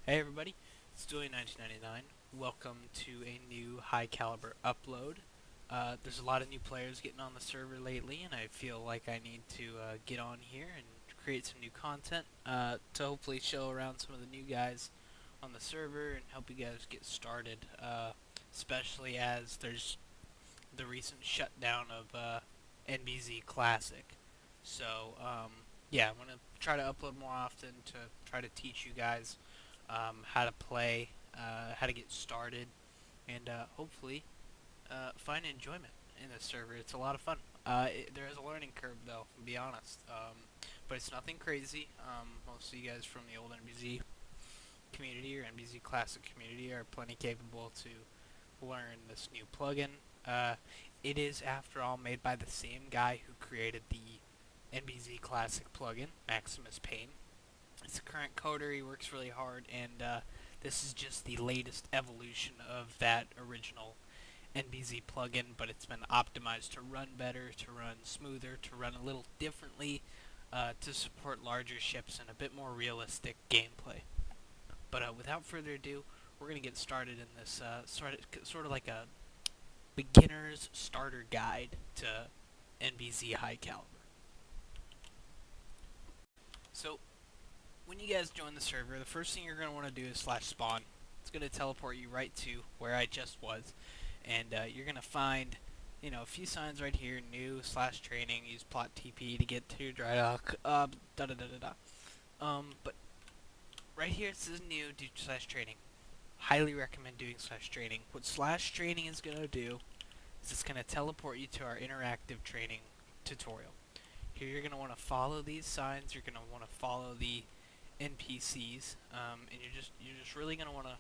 Hey everybody, it's Dooley1999. Welcome to a new high caliber upload. There's a lot of new players getting on the server lately, and I feel like I need to get on here and create some new content to hopefully show around some of the new guys on the server and help you guys get started, especially as there's the recent shutdown of NBZ Classic. So, yeah, I'm going to try to upload more often to try to teach you guys how to play, how to get started, and hopefully find enjoyment in this server. It's a lot of fun. There is a learning curve, though, to be honest, but it's nothing crazy. Most of you guys from the old NBZ community or NBZ Classic community are plenty capable to learn this new plugin. It is, after all, made by the same guy who created the NBZ Classic plugin, Maximus Payne. He's a current coder, he works really hard, and this is just the latest evolution of that original NBZ plugin, but it's been optimized to run better, to run smoother, to run a little differently, to support larger ships and a bit more realistic gameplay. But without further ado, we're going to get started in this sort of like a beginner's starter guide to NBZ High Caliber. So, when you guys join the server, the first thing you're going to want to do is /spawn. It's going to teleport you right to where I just was, and you're going to find, a few signs right here: new /training. Use plot TP to get to dry dock. But right here it says new, do /training. Highly recommend doing /training. What /training is going to do is it's going to teleport you to our interactive training tutorial. Here you're going to want to follow these signs. You're going to want to follow the NPCs, and you're just really going to want to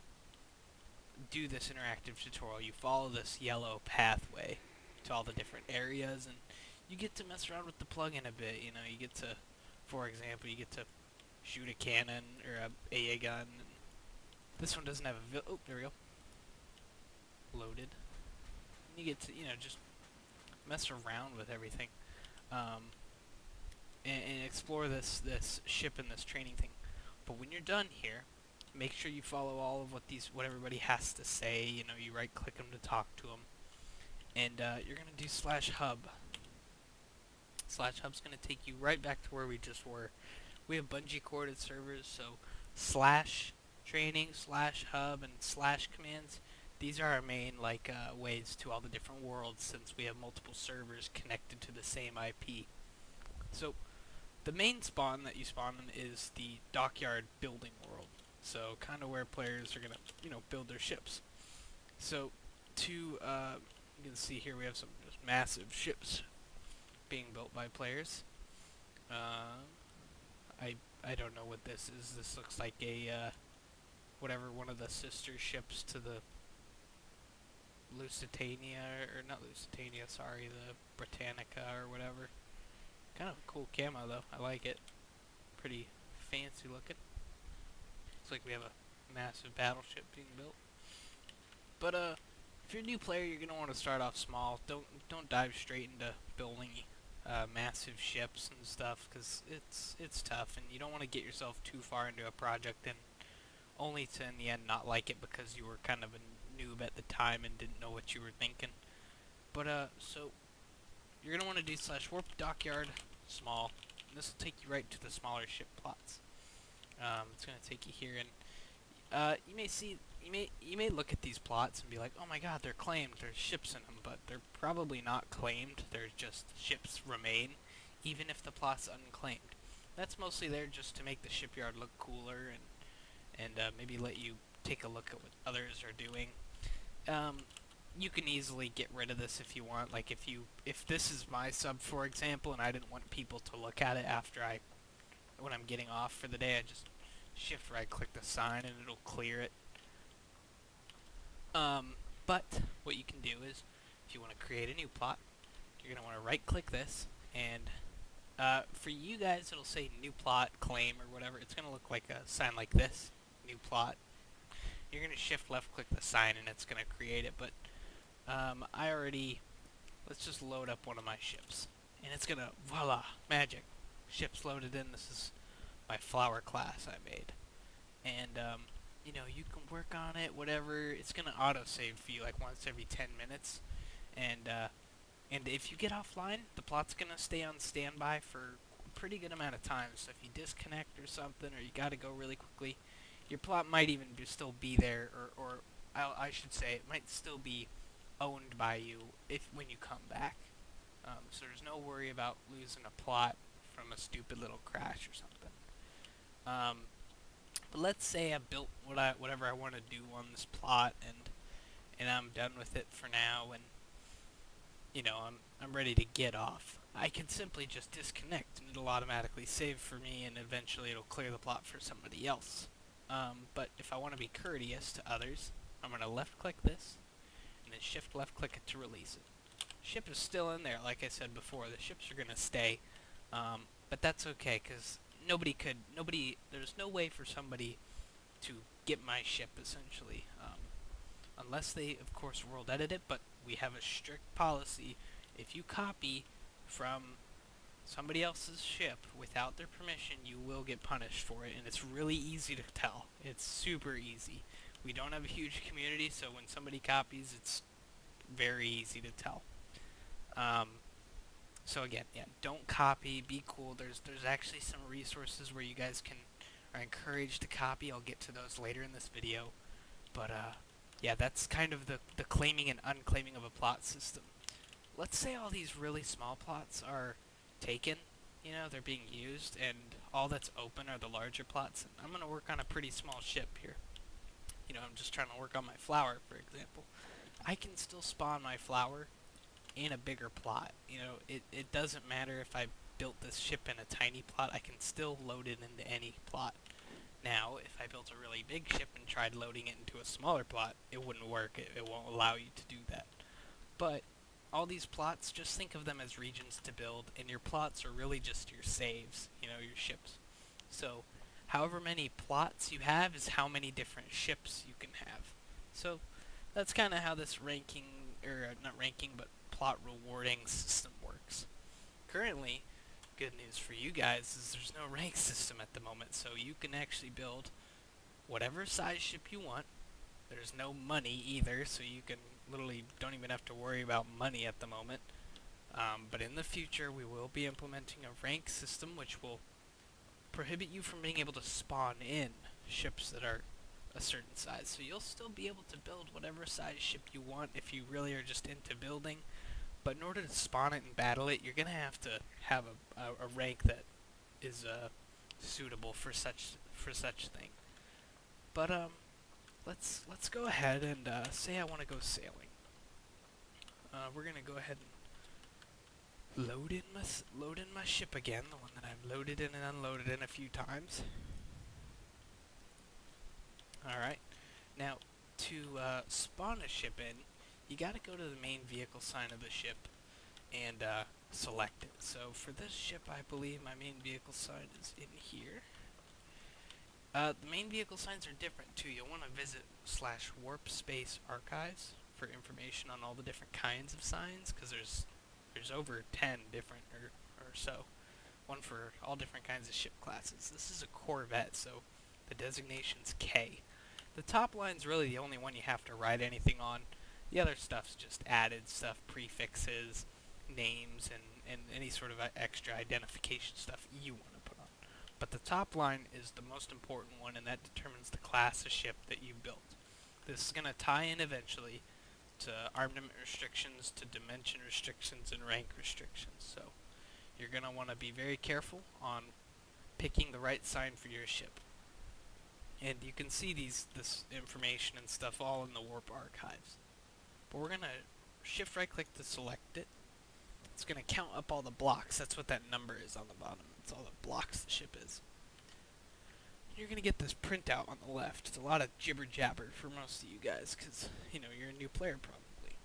do this interactive tutorial. You follow this yellow pathway to all the different areas, and you get to mess around with the plugin a bit. You get to, for example, you get to shoot a cannon or a AA gun. And this one doesn't have a oh, there we go. Loaded. And you get to, just mess around with everything, and explore this ship and this training thing. But when you're done here, make sure you follow all of what everybody has to say. You right-click them to talk to them, and you're gonna do /hub. /hub's gonna take you right back to where we just were. We have bungee corded servers, so /training, /hub, and /commands. These are our main ways to all the different worlds, since we have multiple servers connected to the same IP. So the main spawn that you spawn in is the Dockyard building world. So kind of where players are gonna, build their ships. So you can see here we have some just massive ships being built by players. I don't know what this is. This looks like a one of the sister ships to the Lusitania, or not Lusitania, sorry, the Britannica or whatever. Kind of a cool camo though, I like it. Pretty fancy looking. Looks like we have a massive battleship being built. But if you're a new player, you're gonna want to start off small. Don't dive straight into building massive ships and stuff, because it's tough, and you don't want to get yourself too far into a project and only to in the end not like it because you were kind of a noob at the time and didn't know what you were thinking. But so you're going to want to do /warp Dockyard small. This will take you right to the smaller ship plots. It's going to take you here, and you may look at these plots and be like, oh my god, they're claimed, there's ships in them, but they're probably not claimed. They're just ships remain, even if the plot's unclaimed. That's mostly there just to make the shipyard look cooler, and maybe let you take a look at what others are doing. You can easily get rid of this if you want. Like if this is my sub, for example, and I didn't want people to look at it when I'm getting off for the day, I just shift right click the sign and it'll clear it. But what you can do is, if you want to create a new plot, you're going to want to right click this, and for you guys it'll say new plot, claim, or whatever. It's going to look like a sign like this, new plot. You're going to shift left click the sign and it's going to create it, but let's just load up one of my ships, and it's going to, voila, magic, ship's loaded in. This is my flower class I made, and you know, you can work on it, whatever. It's gonna autosave for you like once every 10 minutes, and and if you get offline, the plot's gonna stay on standby for a pretty good amount of time. So if you disconnect or something, or you gotta go really quickly, your plot might even still be there, or I should say, it might still be owned by you if when you come back. So there's no worry about losing a plot from a stupid little crash or something. Um, but let's say I built whatever I want to do on this plot, and I'm done with it for now, and you know I'm ready to get off. I can simply just disconnect, and it'll automatically save for me, and eventually it'll clear the plot for somebody else. But if I want to be courteous to others, I'm gonna left click this, and then shift left click it to release it. Ship is still in there, like I said before. The ships are gonna stay, but that's okay, because there's no way for somebody to get my ship, essentially, unless they, of course, world edit it, but we have a strict policy. If you copy from somebody else's ship without their permission, you will get punished for it, and it's really easy to tell. It's super easy. We don't have a huge community, so when somebody copies, it's very easy to tell. So again, yeah, don't copy. Be cool. There's actually some resources where you guys are encouraged to copy. I'll get to those later in this video. But yeah, that's kind of the claiming and unclaiming of a plot system. Let's say all these really small plots are taken. You know, they're being used, and all that's open are the larger plots. And I'm gonna work on a pretty small ship here. You know, I'm just trying to work on my flower, for example. I can still spawn my flower in a bigger plot. You know, it doesn't matter if I built this ship in a tiny plot, I can still load it into any plot. Now, if I built a really big ship and tried loading it into a smaller plot, it wouldn't work. It won't allow you to do that. But all these plots, just think of them as regions to build, and your plots are really just your saves, you know, your ships. So, however many plots you have is how many different ships you can have. So, that's kind of how this ranking, or not ranking, but plot rewarding system works. Currently, good news for you guys is there's no rank system at the moment, so you can actually build whatever size ship you want. There's no money either, so you can literally don't even have to worry about money at the moment. But in the future, we will be implementing a rank system which will prohibit you from being able to spawn in ships that are a certain size. So you'll still be able to build whatever size ship you want if you really are just into building. But in order to spawn it and battle it, you're gonna have to have a rank that is suitable for such thing. But let's go ahead and say I want to go sailing. We're gonna go ahead and load in my ship again, the one that I've loaded in and unloaded in a few times. All right. Now, to spawn a ship in, you gotta go to the main vehicle sign of the ship and select it. So for this ship, I believe my main vehicle sign is in here. The main vehicle signs are different too. You'll want to visit /warp space archives for information on all the different kinds of signs, because there's over 10 different or so. One for all different kinds of ship classes. This is a Corvette, so the designation's K. The top line's really the only one you have to write anything on. The other stuff's just added stuff, prefixes, names, and any sort of extra identification stuff you want to put on. But the top line is the most important one, and that determines the class of ship that you built. This is going to tie in eventually to armament restrictions, to dimension restrictions, and rank restrictions. So you're going to want to be very careful on picking the right sign for your ship. And you can see this information and stuff all in the warp archives. But we're going to shift right click to select it. It's going to count up all the blocks. That's what that number is on the bottom. It's all the blocks the ship is. You're going to get this printout on the left. It's a lot of jibber jabber for most of you guys because, you know, you're a new player probably.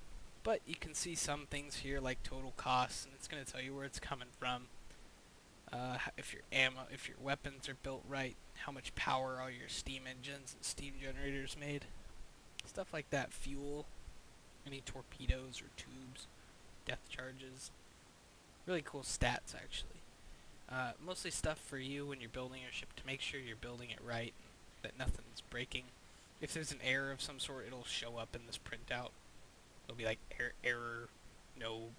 But you can see some things here like total costs, and it's going to tell you where it's coming from. If your ammo, if your weapons are built right, how much power all your steam engines and steam generators made. Stuff like that. Fuel, any torpedoes or tubes, death charges. Really cool stats, actually. Mostly stuff for you when you're building your ship to make sure you're building it right, that nothing's breaking. if there's an error of some sort, it'll show up in this printout. It'll be like error, no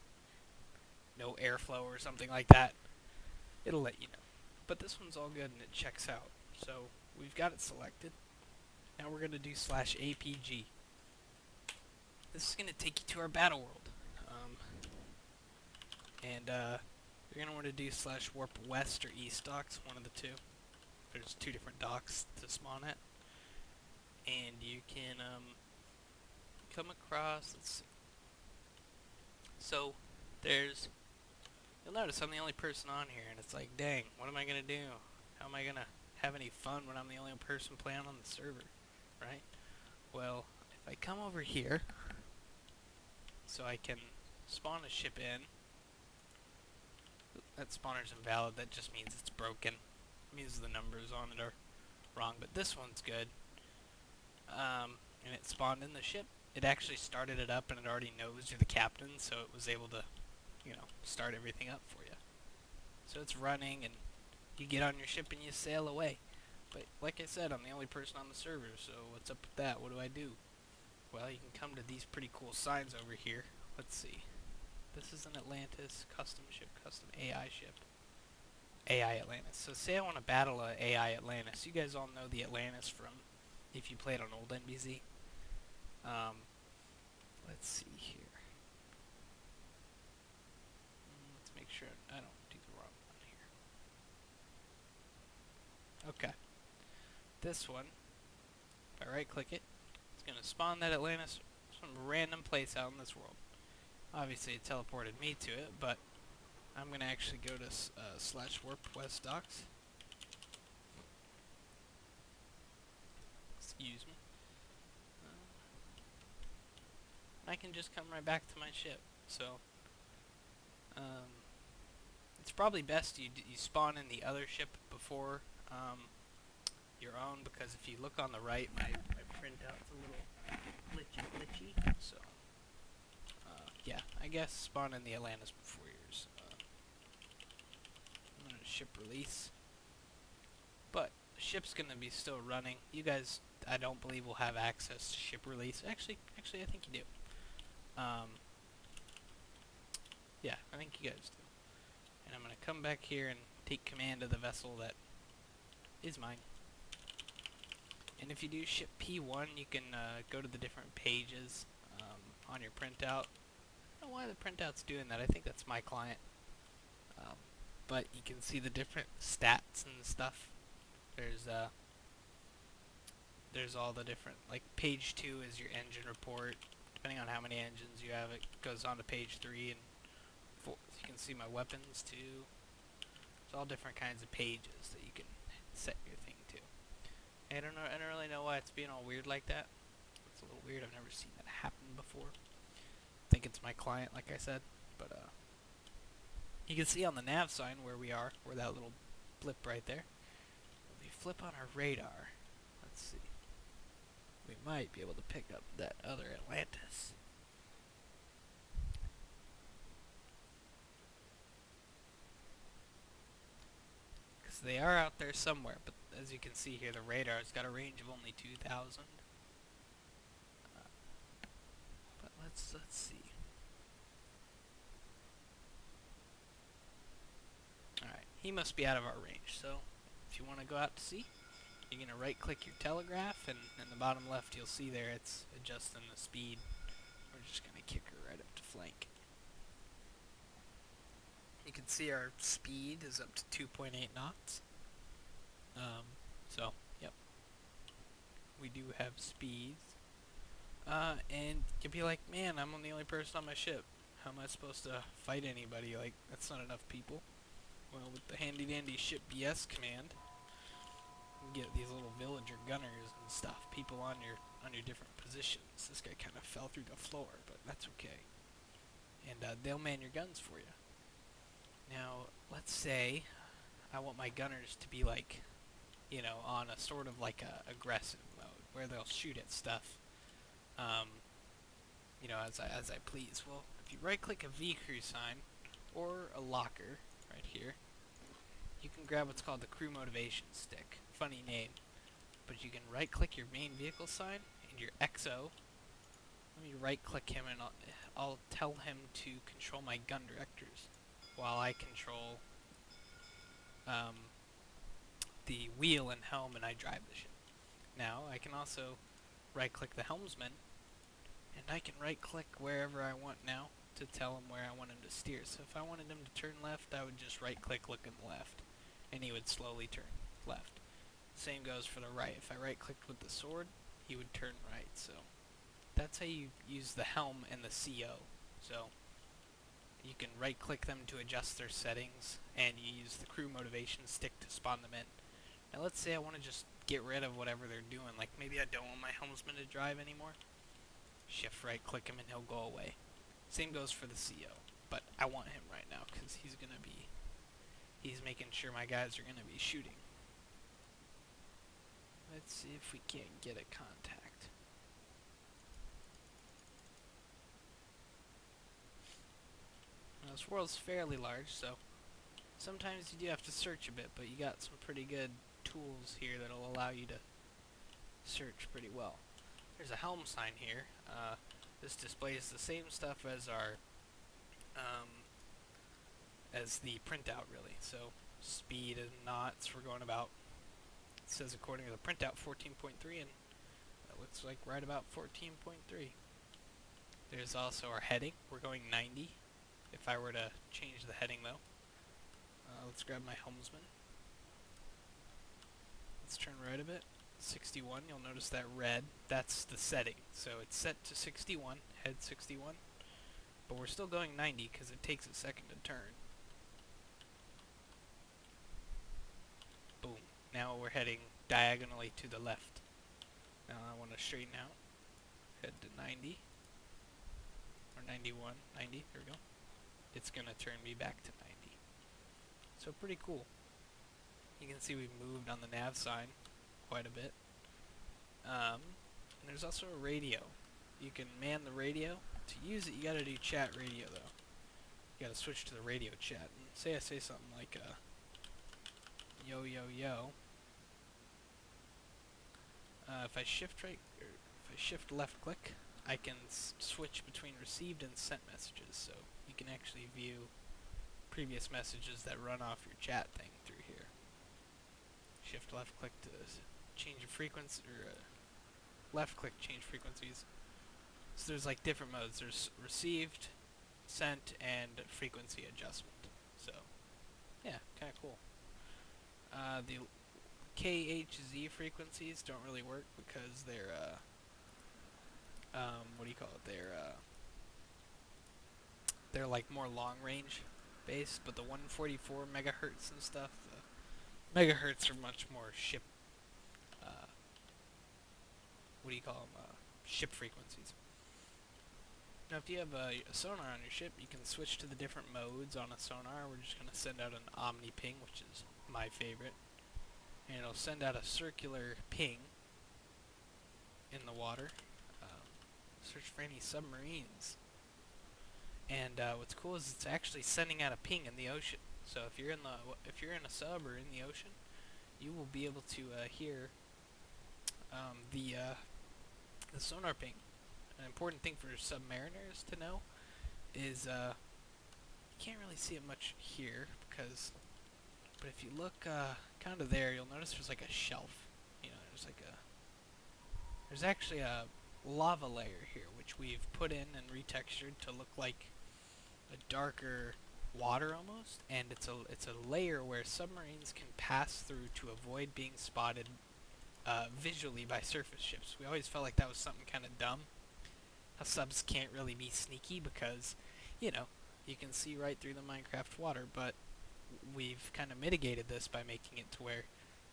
no airflow or something like that. It'll let you know. But this one's all good and it checks out. So we've got it selected. Now we're going to do /APG. This is going to take you to our battle world. You're going to want to do /warp west or east docks, one of the two. There's 2 different docks to spawn at. And you can come across, let's see. So you'll notice I'm the only person on here, and it's like, dang, what am I going to do? How am I going to have any fun when I'm the only person playing on the server, right? Well, if I come over here, so I can spawn a ship in. That spawner's invalid, that just means it's broken. It means the numbers on it are wrong, but this one's good. And it spawned in the ship. It actually started it up and it already knows you're the captain, so it was able to, start everything up for you. So it's running and you get on your ship and you sail away. But like I said, I'm the only person on the server, so what's up with that? What do I do? Well, you can come to these pretty cool signs over here. Let's see. This is an Atlantis custom ship, custom AI ship. AI Atlantis. So say I want to battle a AI Atlantis. You guys all know the Atlantis from if you played on old NBZ. Let's see here. Let's make sure I don't do the wrong one here. Okay. This one, if I right click it, it's going to spawn that Atlantis some random place out in this world. Obviously it teleported me to it, but I'm going to actually go to /warp west docks. Excuse me. I can just come right back to my ship. So, it's probably best you spawn in the other ship before your own, because if you look on the right, my printout's a little glitchy. So, yeah, I guess spawn in the Atlantis before yours. I'm going to ship release. But the ship's going to be still running. You guys, I don't believe, will have access to ship release. Actually, I think you do. Yeah, I think you guys do. And I'm going to come back here and take command of the vessel that is mine. And if you do ship P1, you can go to the different pages on your printout. I don't know why the printout's doing that. I think that's my client. But you can see the different stats and stuff. There's all the different, like page 2 is your engine report. Depending on how many engines you have, it goes on to page 3 and 4. So you can see my weapons too. It's all different kinds of pages that you can set your thing to. I don't really know why it's being all weird like that. It's a little weird. I've never seen that happen before. I think it's my client, like I said. But you can see on the nav sign where we are, where that little blip right there. If we flip on our radar, let's see. We might be able to pick up that other Atlantis. Because they are out there somewhere, but as you can see here, the radar's got a range of only 2,000. But let's see. Alright, he must be out of our range, so if you want to go out to sea, you're going to right-click your telegraph, and in the bottom left you'll see there it's adjusting the speed. We're just going to kick her right up to flank. You can see our speed is up to 2.8 knots. So, yep. We do have speeds. And you'll be like, man, I'm the only person on my ship. How am I supposed to fight anybody? Like, that's not enough people. Well, with the handy-dandy ship BS command, you get these little villager gunners and stuff, people on your different positions. This guy kind of fell through the floor, but that's okay. And they'll man your guns for you. Now, let's say I want my gunners to be like, on a sort of like a aggressive mode, where they'll shoot at stuff, as I please. Well, if you right-click a V-crew sign, or a locker, right here, you can grab what's called the crew motivation stick. Funny name. but you can right-click your main vehicle sign and your XO. Let me right-click him and I'll tell him to control my gun directors while I control the wheel and helm and I drive the ship. Now I can also right-click the helmsman and I can right-click wherever I want now to tell him where I want him to steer. So if I wanted him to turn left, I would just right-click, look in the left, and he would slowly turn left. Same goes for the right. If I right-clicked with the sword, he would turn right. So that's how you use the helm and the CO. So you can right-click them to adjust their settings, and you use the crew motivation stick to spawn them in. Now let's say I want to just get rid of whatever they're doing, like maybe I don't want my helmsman to drive anymore. Shift right-click him and he'll go away. Same goes for the CO, but I want him right now because he's making sure my guys are gonna be shooting. Let's see if we can't get a contact. Now, this world's fairly large, so sometimes you do have to search a bit, but you got some pretty good tools here that'll allow you to search pretty well. There's a helm sign here. This displays the same stuff as our as the printout, really. So speed and knots, we're going about, it says according to the printout, 14.3, and that looks like right about 14.3. There's also our heading. We're going 90. If I were to change the heading, though, let's grab my helmsman. Let's turn right a bit. 61, you'll notice that red, that's the setting. So it's set to 61, head 61, but we're still going 90 because it takes a second to turn. Boom. Now we're heading diagonally to the left. Now I want to straighten out. Head to 90. Or 91. 90. There we go. It's going to turn me back to 90. So pretty cool. You can see we've moved on the nav sign quite a bit. And there's also a radio. You can man the radio. To use it, you gotta do chat radio, though. You gotta switch to the radio chat. And say I say something like, yo, yo, yo. If I shift right, or if I shift left click, I can switch between received and sent messages. So you can actually view previous messages that run off your chat thing through here. Shift left click to change a frequency, or left click change frequencies. So there's like different modes. There's received, sent, and frequency adjustment. So yeah, kind of cool. The KHZ frequencies don't really work because they're what do you call it? They're like more long range based, but the 144 megahertz and stuff, the megahertz are much more ship. What do you call them? Ship frequencies. Now, if you have a sonar on your ship, you can switch to the different modes on a sonar. We're just going to send out an omni ping, which is my favorite. And it'll send out a circular ping in the water. Search for any submarines. And what's cool is it's actually sending out a ping in the ocean. So if you're in a sub or in the ocean, you will be able to hear the sonar ping. An important thing for submariners to know is you can't really see it much here but if you look kind of there, you'll notice there's like a shelf. You know, there's actually a lava layer here, which we've put in and retextured to look like a darker water almost, and it's a layer where submarines can pass through to avoid being spotted visually by surface ships. We always felt like that was something kind of dumb. How subs can't really be sneaky because, you know, you can see right through the Minecraft water, but we've kind of mitigated this by making it to where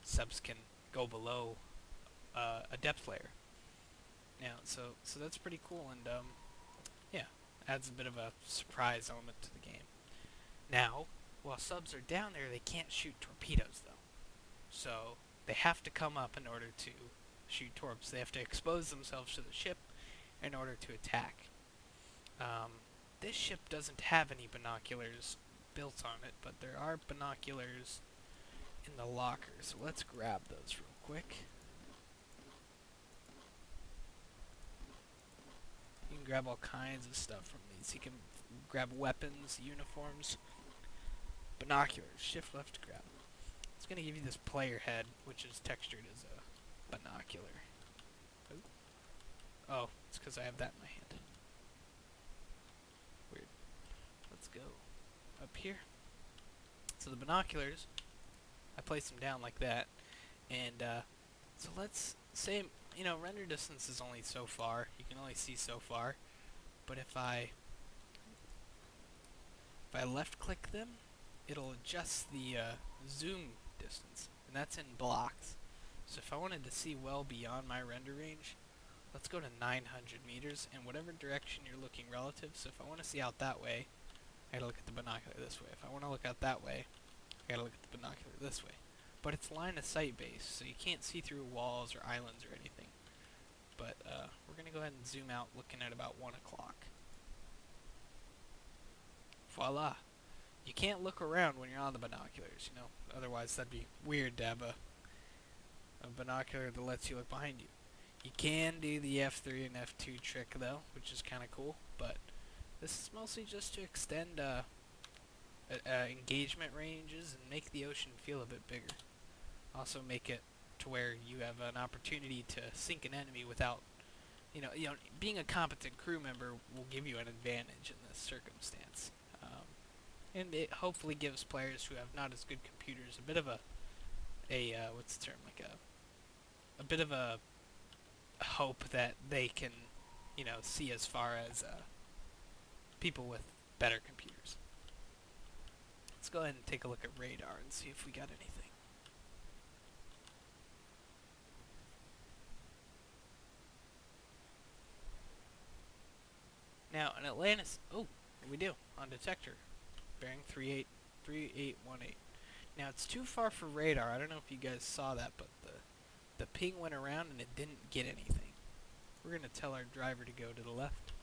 subs can go below a depth layer. Now, so that's pretty cool, and yeah, adds a bit of a surprise element to the game. Now, while subs are down there, they can't shoot torpedoes, though. So they have to come up in order to shoot torps. They have to expose themselves to the ship in order to attack. This ship doesn't have any binoculars built on it, but there are binoculars in the locker, so let's grab those real quick. grab all kinds of stuff from these. You can grab weapons, uniforms, binoculars, shift left to grab. It's going to give you this player head, which is textured as a binocular. Oh, it's because I have that in my hand. Weird. Let's go up here. So the binoculars, I place them down like that, and so let's say, you know, render distance is only so far. You can only see so far, but if I left click them, it'll adjust the zoom distance, and that's in blocks. So if I wanted to see well beyond my render range, let's go to 900 meters, and whatever direction you're looking relative. So if I want to see out that way, I gotta look at the binocular this way. If I want to look out that way, I gotta look at the binocular this way. But it's line of sight based, so you can't see through walls or islands or anything. But we're gonna go ahead and zoom out, looking at about 1 o'clock. Voila! You can't look around when you're on the binoculars, you know. Otherwise, that'd be weird to have a binocular that lets you look behind you. You can do the F3 and F2 trick though, which is kind of cool, but this is mostly just to extend engagement ranges and make the ocean feel a bit bigger. Also make it to where you have an opportunity to sink an enemy without, you know, being a competent crew member will give you an advantage in this circumstance. And it hopefully gives players who have not as good computers a bit of a what's the term, like a bit of a hope that they can, you know, see as far as people with better computers. Let's go ahead and take a look at radar and see if we got anything. Now, in Atlantis, oh, we do, on detector, bearing 3818. Now, it's too far for radar. I don't know if you guys saw that, but the ping went around and it didn't get anything. We're going to tell our driver to go to the left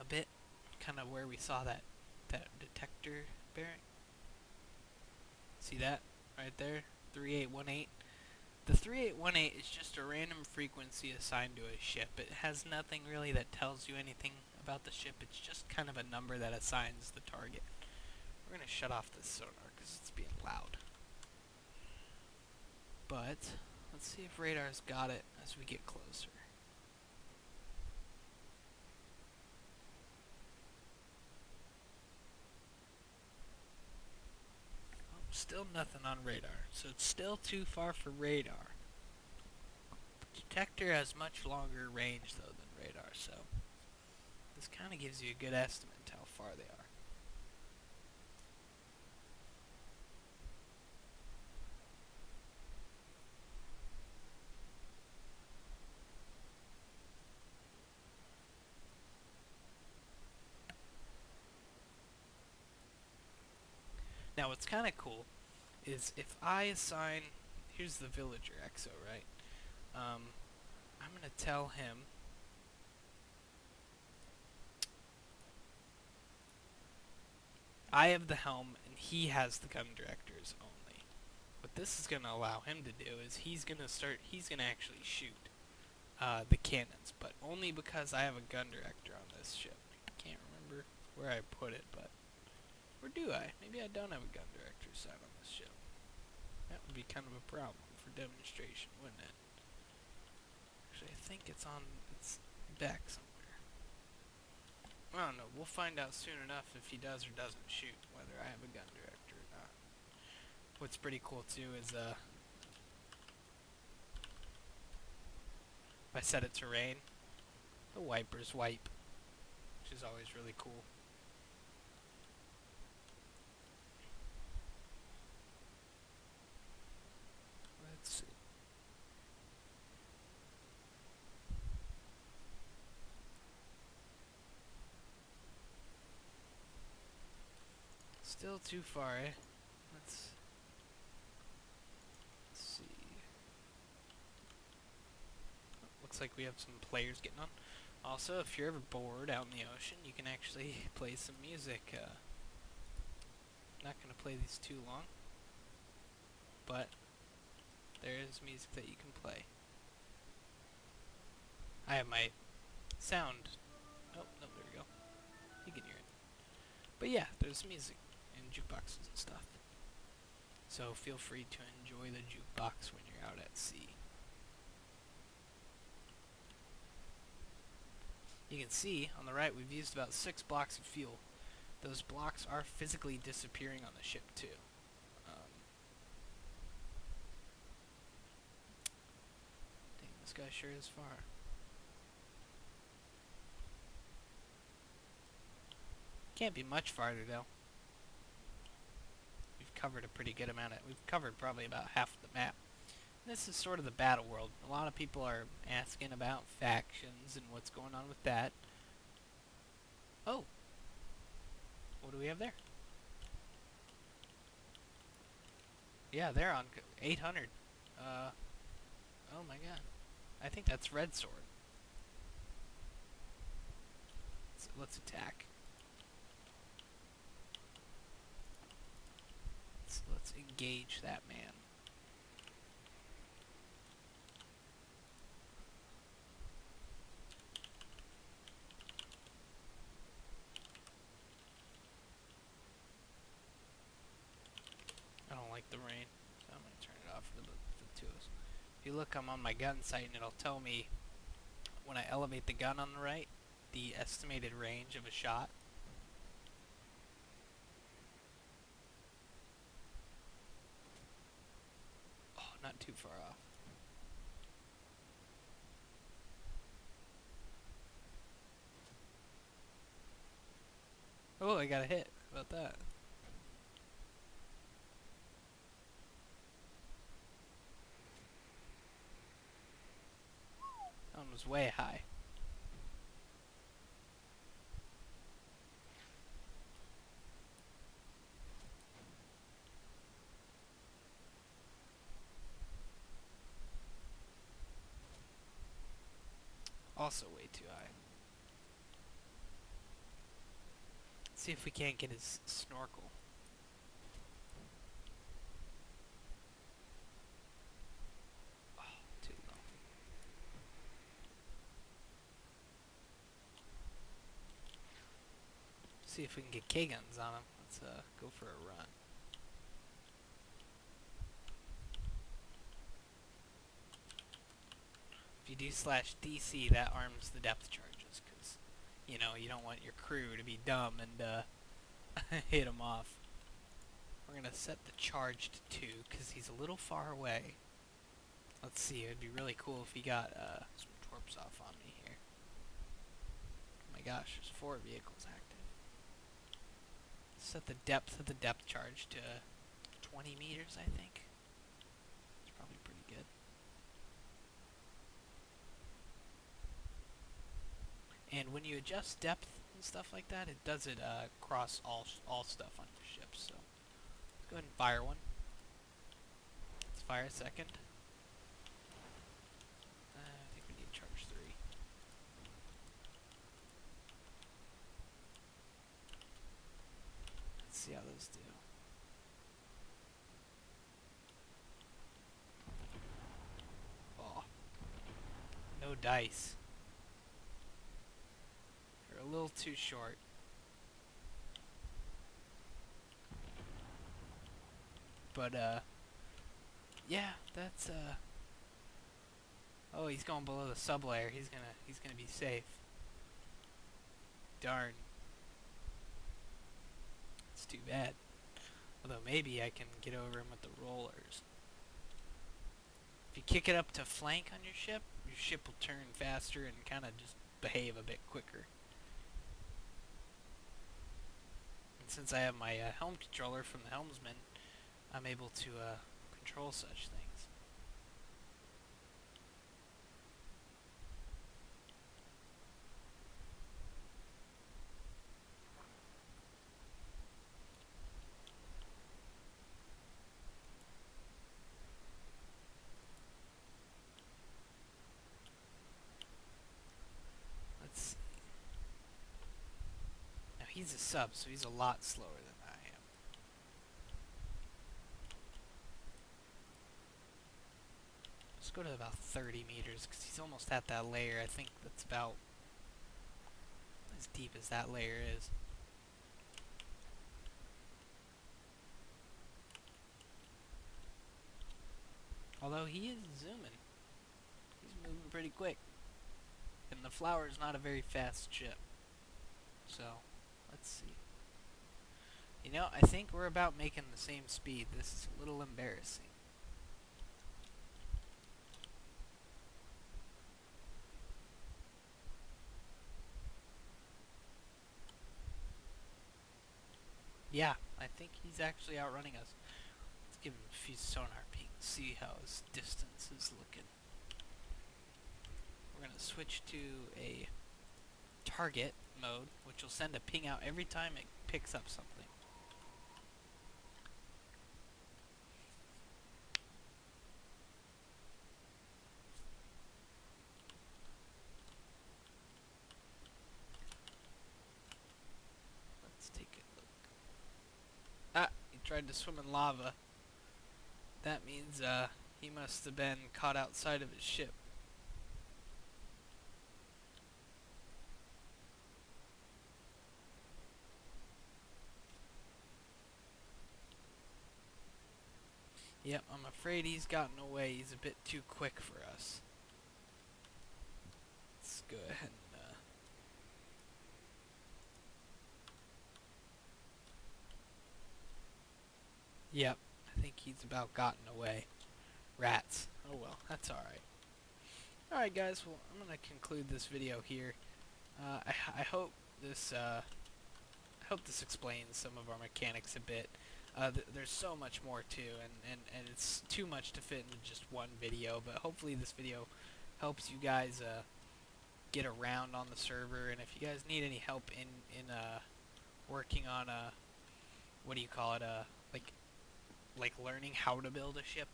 a bit, kind of where we saw that detector bearing. See that right there? 3818. The 3818 is just a random frequency assigned to a ship. It has nothing really that tells you anything about the ship. It's just kind of a number that assigns the target. We're going to shut off this sonar because it's being loud. But let's see if radar's got it as we get closer. Oh, still nothing on radar, so it's still too far for radar. Detector has much longer range though than radar, so this kind of gives you a good estimate to how far they are. Now what's kind of cool is if I assign, here's the villager exo, right? I'm going to tell him I have the helm and he has the gun directors only. What this is going to allow him to do is he's going to actually shoot the cannons, but only because I have a gun director on this ship. I can't remember where I put it, but or do I? Maybe I don't have a gun director assigned on this ship. That would be kind of a problem for demonstration, wouldn't it? Actually, I think it's back somewhere. I don't know. We'll find out soon enough if he does or doesn't shoot, whether I have a gun director or not. What's pretty cool too is if I set it to rain, the wipers wipe, which is always really cool. Let's see. Still too far, eh? Let's see. Oh, looks like we have some players getting on. Also, if you're ever bored out in the ocean, you can actually play some music. Not going to play these too long, but there is music that you can play. I have my sound. Oh, no, there we go. You can hear it. But yeah, there's music and jukeboxes and stuff. So feel free to enjoy the jukebox when you're out at sea. You can see on the right we've used about 6 blocks of fuel. Those blocks are physically disappearing on the ship too. Dang, this guy sure is far. Can't be much farther though. We've covered a pretty good amount of. We've covered probably about half of the map. This is sort of the battle world. A lot of people are asking about factions and what's going on with that. Oh, what do we have there? Yeah, they're on 800. Oh my god. I think that's Red Sword. So let's attack. Let's engage that man. I don't like the rain, so I'm going to turn it off for the two of us. If you look, I'm on my gun sight, and it'll tell me when I elevate the gun on the right, the estimated range of a shot. Oh, not too far off. Oh, I got a hit. How about that? That one was way high. Also way too high. Let's see if we can't get his snorkel. Oh, too low. See if we can get K-guns on him. Let's go for a run. If you do /DC, that arms the depth charges, because, you know, you don't want your crew to be dumb and hit him off. We're going to set the charge to 2, because he's a little far away. Let's see, it would be really cool if he got some torps off on me here. Oh my gosh, there's 4 vehicles active. Set the depth of the depth charge to 20 meters, I think. It's probably pretty good. And when you adjust depth and stuff like that, it does it across all stuff on your ship. So let's go ahead and fire one. Let's fire a second. I think we need charge 3. Let's see how those do. Oh, no dice. They're a little too short. But yeah, that's oh, he's going below the sublayer. He's gonna be safe. Darn. It's too bad. Although maybe I can get over him with the rollers. If you kick it up to flank on your ship will turn faster and kind of just behave a bit quicker. And since I have my helm controller from the helmsman, I'm able to control such things. Let's see. Now he's a sub, so he's a lot slower than I am. go to about 30 meters, because he's almost at that layer. I think that's about as deep as that layer is. Although he is zooming. He's moving pretty quick. And the Flower is not a very fast ship. So, let's see. You know, I think we're about making the same speed. This is a little embarrassing. Yeah, I think he's actually outrunning us. Let's give him a few sonar pings, see how his distance is looking. We're going to switch to a target mode, which will send a ping out every time it picks up something. Let's take a look. Ah, he tried to swim in lava. That means he must have been caught outside of his ship. Yep, I'm afraid he's gotten away. He's a bit too quick for us. Let's go ahead and yep, I think he's about gotten away. Rats. Oh well, that's alright. Alright guys, well, I'm going to conclude this video here. I hope this explains some of our mechanics a bit. There's so much more too, and it's too much to fit into just one video, but hopefully this video helps you guys get around on the server. And if you guys need any help in working on what do you call it, like learning how to build a ship,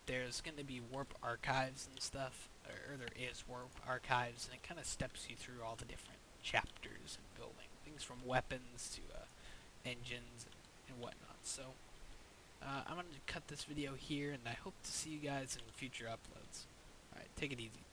there's going to be warp archives and stuff, or there is warp archives, and it kind of steps you through all the different chapters and building things from weapons to engines and whatnot. So I'm going to cut this video here, and I hope to see you guys in future uploads. Alright, take it easy.